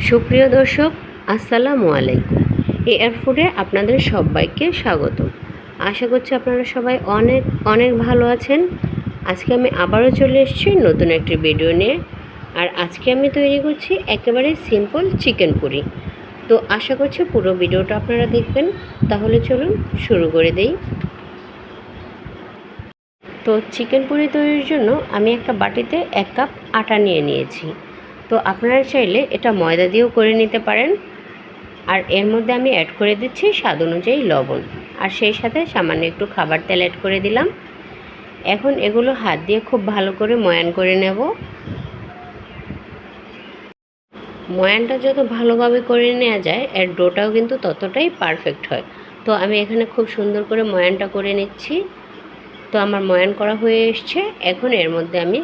সুপ্রিয় দর্শক, আসসালামু আলাইকুম। এআর ফুডে আপনাদের সবাইকে স্বাগত। আশা করছি আপনারা সবাই অনেক অনেক ভালো আছেন। আজকে আমি আবারও চলে এসেছি নতুন একটি ভিডিও নিয়ে। আর আজকে আমি তৈরি করছি একেবারে সিম্পল চিকেন পুরি। তো আশা করছি পুরো ভিডিওটা আপনারা দেখবেন। তাহলে চলুন শুরু করে দেই। তো চিকেন পুরি তৈরির জন্য আমি একটা বাটিতে 1 কাপ আটা নিয়ে নিয়েছি। তো আপনারা চাইলে এটা ময়দা দিয়েও করে নিতে পারেন। আর এর মধ্যে আমি অ্যাড করে দিচ্ছি স্বাদ অনুযায়ী লবণ, আর সেই সাথে সামান্য একটু খাবার তেল অ্যাড করে দিলাম। এখন এগুলো হাত দিয়ে খুব ভালো করে ময়ান করে নেব। ময়ানটা যত ভালোভাবে করে নেওয়া যায় এর ডোটাও কিন্তু ততটাই পারফেক্ট হয়। তো আমি এখানে খুব সুন্দর করে ময়ানটা করে নিচ্ছি। তো আমার ময়ান করা হয়ে এসছে। এখন এর মধ্যে আমি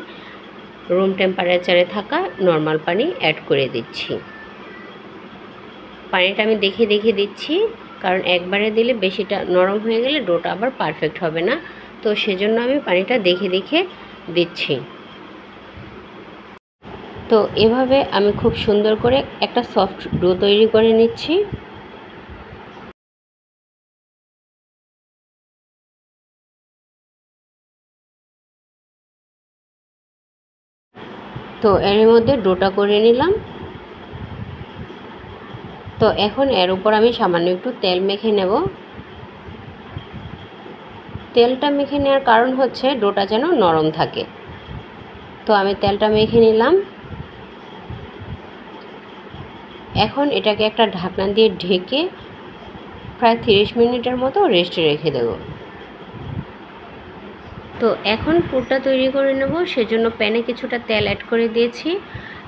রুম টেম্পারেচারে থাকা নর্মাল পানি অ্যাড করে দিচ্ছি। পানিটা আমি দেখে দেখে দিচ্ছি, কারণ একবারে দিলে বেশিটা নরম হয়ে গেলে ডোটা আবার পারফেক্ট হবে না। তো সেজন্য আমি পানিটা দেখে দেখে দিচ্ছি। তো এভাবে আমি খুব সুন্দর করে একটা সফট ডো তৈরি করে নিচ্ছি। তো এর মধ্যে ডোটা করে নিলাম। তো এখন এর উপর আমি সামান্য একটু তেল মেখে নেব। তেলটা মেখে নেওয়ার কারণ হচ্ছে ডোটা যেন নরম থাকে। তো আমি তেলটা মেখে নিলাম। এখন এটাকে একটা ঢাকনা দিয়ে ঢেকে প্রায় 30 মিনিটের মতো রেস্টে রেখে দেব। তো এখন পুরটা তৈরি করে নেব। সেজন্য প্যানে কিছুটা তেল অ্যাড করে দিয়েছি,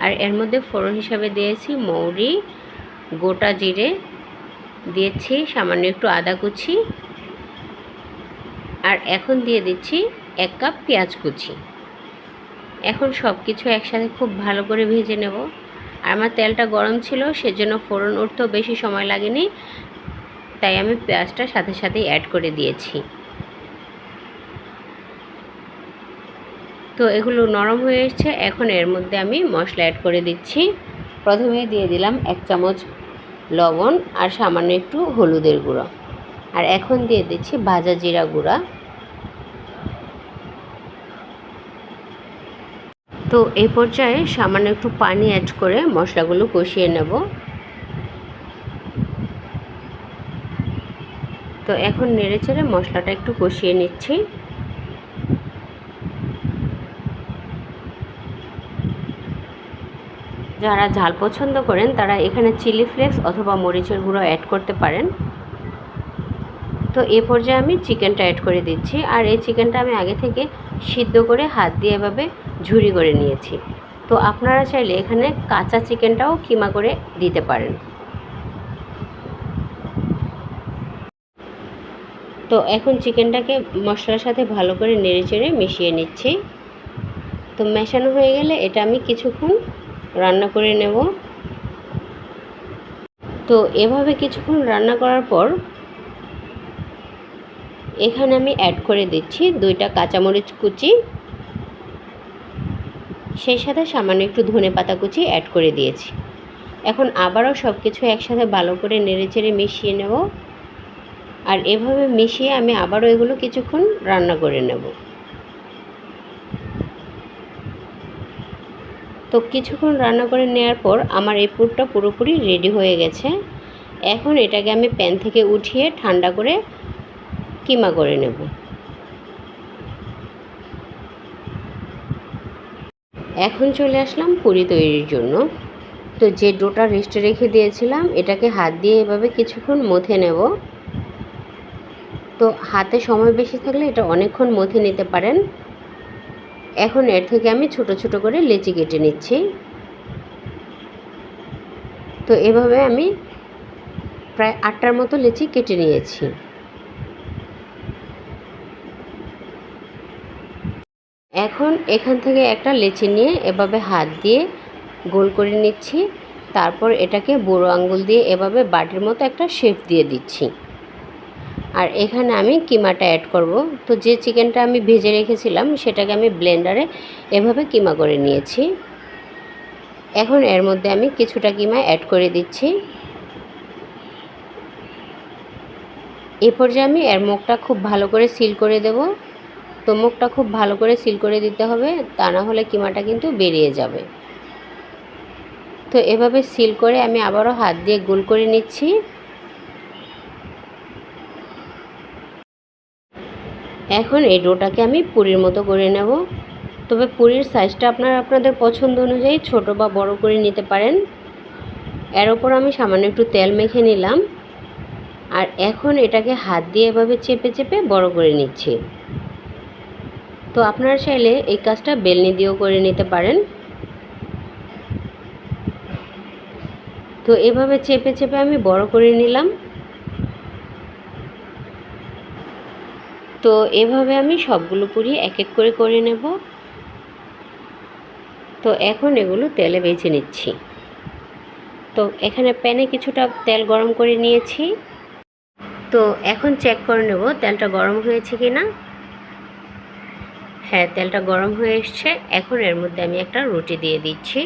আর এর মধ্যে ফোড়ন হিসাবে দিয়েছি মৌরি, গোটা জিরে দিয়েছি, সামান্য একটু আদা কুচি, আর এখন দিয়ে দিচ্ছি 1 কাপ পেঁয়াজ কুচি। এখন সব কিছু একসাথে খুব ভালো করে ভেজে নেব। আর আমার তেলটা গরম ছিল, সেজন্য ফোড়ন উঠতেও বেশি সময় লাগেনি, তাই আমি পেঁয়াজটা সাথে সাথেই অ্যাড করে দিয়েছি। তো এগুলো নরম হয়ে এসছে। এখন এর মধ্যে আমি মশলা অ্যাড করে দিচ্ছি। প্রথমে দিয়ে দিলাম 1 চামচ লবণ আর সামান্য একটু হলুদের গুঁড়ো, আর এখন দিয়ে দিচ্ছি ভাজা জিরা গুঁড়া। তো এই পর্যায়ে সামান্য একটু পানি অ্যাড করে মশলাগুলো কষিয়ে নেব। তো এখন নেড়েচেড়ে মশলাটা একটু কষিয়ে নিচ্ছি। যারা ঝাল পছন্দ করেন তারা এখানে চিলি ফ্লেক্স অথবা মরিচের গুঁড়ো অ্যাড করতে পারেন। তো এ পর্যায়ে আমি চিকেনটা অ্যাড করে দিচ্ছি। আর এই চিকেনটা আমি আগে থেকে সিদ্ধ করে হাত দিয়ে এভাবে ঝুরি করে নিয়েছি। তো আপনারা চাইলে এখানে কাঁচা চিকেনটাও কিমা করে দিতে পারেন। তো এখন চিকেনটাকে মশলার সাথে ভালো করে নেড়েচেড়ে মিশিয়ে নিচ্ছি। তো মেশানো হয়ে গেলে এটা আমি কিছুক্ষণ রান্না করে নেব। তো এভাবে কিছুক্ষণ রান্না করার পর এখানে আমি অ্যাড করে দিচ্ছি 2টা কাঁচামরিচ কুচি, সেই সাথে সামান্য একটু ধনেপাতা কুচি অ্যাড করে দিয়েছি। এখন আবারও সব কিছু একসাথে ভালো করে নেড়েচেড়ে মিশিয়ে নেব। আর এভাবে মিশিয়ে আমি আবারও এগুলো কিছুক্ষণ রান্না করে নেব। তো কিছুক্ষণ রান্না করে নেওয়ার পর আমার এই পুরটা পুরোপুরি রেডি হয়ে গেছে। এখন এটাকে আমি প্যান থেকে উঠিয়ে ঠান্ডা করে কিমা করে নেব। এখন চলে আসলাম পুরি তৈরির জন্য। তো যে ডোটা রেস্টে রেখে দিয়েছিলাম এটাকে হাত দিয়ে এভাবে কিছুক্ষণ মথে নেব। তো হাতে সময় বেশি থাকলে এটা অনেকক্ষণ মথে নিতে পারেন। এখন এর থেকে আমি ছোট ছোট করে লেচি কেটে নিচ্ছি। তো এভাবে আমি প্রায় 8টার মতো লেচি কেটে নিয়েছি। এখন এখান থেকে একটা লেচি নিয়ে এভাবে হাত দিয়ে গোল করে নিচ্ছি। তারপর এটাকে বুড়ো আঙ্গুল দিয়ে এভাবে বাটির মতো একটা শেপ দিয়ে দিচ্ছি। আর এখানে আমি কিমাটা অ্যাড করব। তো যে চিকেনটা আমি ভেজে রেখেছিলাম সেটাকে আমি ব্লেন্ডারে এভাবে কিমা করে নিয়েছি। এখন এর মধ্যে আমি কিছুটা কিমা অ্যাড করে দিচ্ছি। এই পর্যায়ে আমি এর মুখটা খুব ভালো করে সিল করে দেব। তো মুখটা খুব ভালো করে সিল করে দিতে হবে, তা না হলে কিমাটা কিন্তু বেরিয়ে যাবে। তো এভাবে সিল করে আমি আবারও হাত দিয়ে গোল করে নিচ্ছি। এখন এই ডোটাকে আমি পুরির মতো করে নেব। তবে পুরির সাইজটা আপনারা আপনাদের পছন্দ অনুযায়ী ছোট বা বড় করে নিতে পারেন। এর ওপর আমি সামান্য একটু তেল মেখে নিলাম, আর এখন এটাকে হাত দিয়ে এভাবে চেপে চেপে বড় করে নিচ্ছি। তো আপনারা চাইলে এই কাজটা বেলনি দিয়েও করে নিতে পারেন। তো এভাবে চেপে চেপে আমি বড় করে নিলাম। তো এভাবে আমি সবগুলো পুরি এক এক করে করে নেব। তো এখন এগুলো তেলে ভেজে নিচ্ছি। তো এখানে প্যানে কিছুটা তেল গরম করে নিয়েছি। তো এখন চেক করে নেব তেলটা গরম হয়েছে কি না। হ্যাঁ, তেলটা গরম হয়ে এসছে। এখন এর মধ্যে আমি একটা রুটি দিয়ে দিচ্ছি।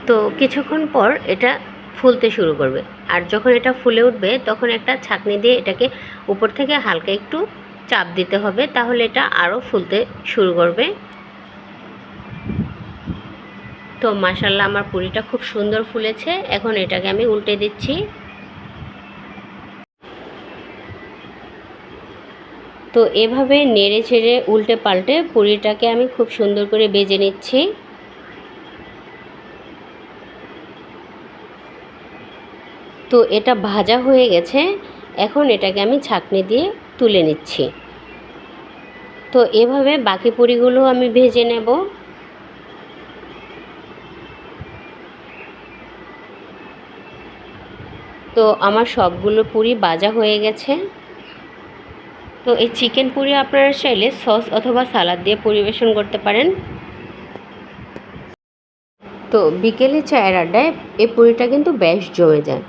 তো কিছুক্ষণ পর এটা ফুলতে শুরু করবে, আর যখন এটা ফুলে উঠবে তখন একটা ছাঁকনি দিয়ে এটাকে উপর থেকে হালকা একটু চাপ দিতে হবে, তাহলে এটা আরও ফুলতে শুরু করবে। তো মাশাআল্লাহ আমার পুরিটা খুব সুন্দর ফুলেছে। এখন এটাকে আমি উল্টে দিচ্ছি। তো এভাবে নেড়ে ছেড়ে উল্টে পাল্টে পুরিটাকে আমি খুব সুন্দর করে ভেজে নিচ্ছি। তো এটা ভাজা হয়ে গেছে। এখন এটাকে আমি ছাঁকনি দিয়ে তুলে নিচ্ছি। তো এভাবে বাকি পুরিগুলো আমি ভেজে নেব। তো আমার সবগুলো পুরি ভাজা হয়ে গেছে। তো এই চিকেন পুরি আপনারা চাইলে সস অথবা সালাদ দিয়ে পরিবেশন করতে পারেন। তো বিকেলে চায়ের আড্ডায় এই পুরিটা কিন্তু বেশ জমে যায়।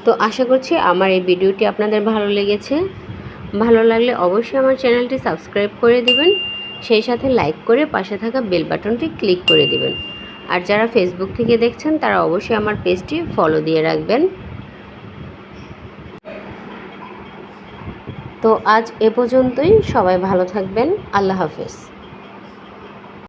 তো আশা করছি আমার এই ভিডিওটি আপনাদের ভালো লেগেছে। ভালো লাগলে অবশ্যই আমার চ্যানেলটি সাবস্ক্রাইব করে দিবেন, সেই সাথে লাইক করে পাশে থাকা বেল বাটনটি ক্লিক করে দিবেন। আর যারা ফেসবুক থেকে দেখছেন তারা অবশ্যই আমার পেজটি ফলো দিয়ে রাখবেন। তো আজ এ পর্যন্তই। সবাই ভালো থাকবেন। আল্লাহ হাফেজ।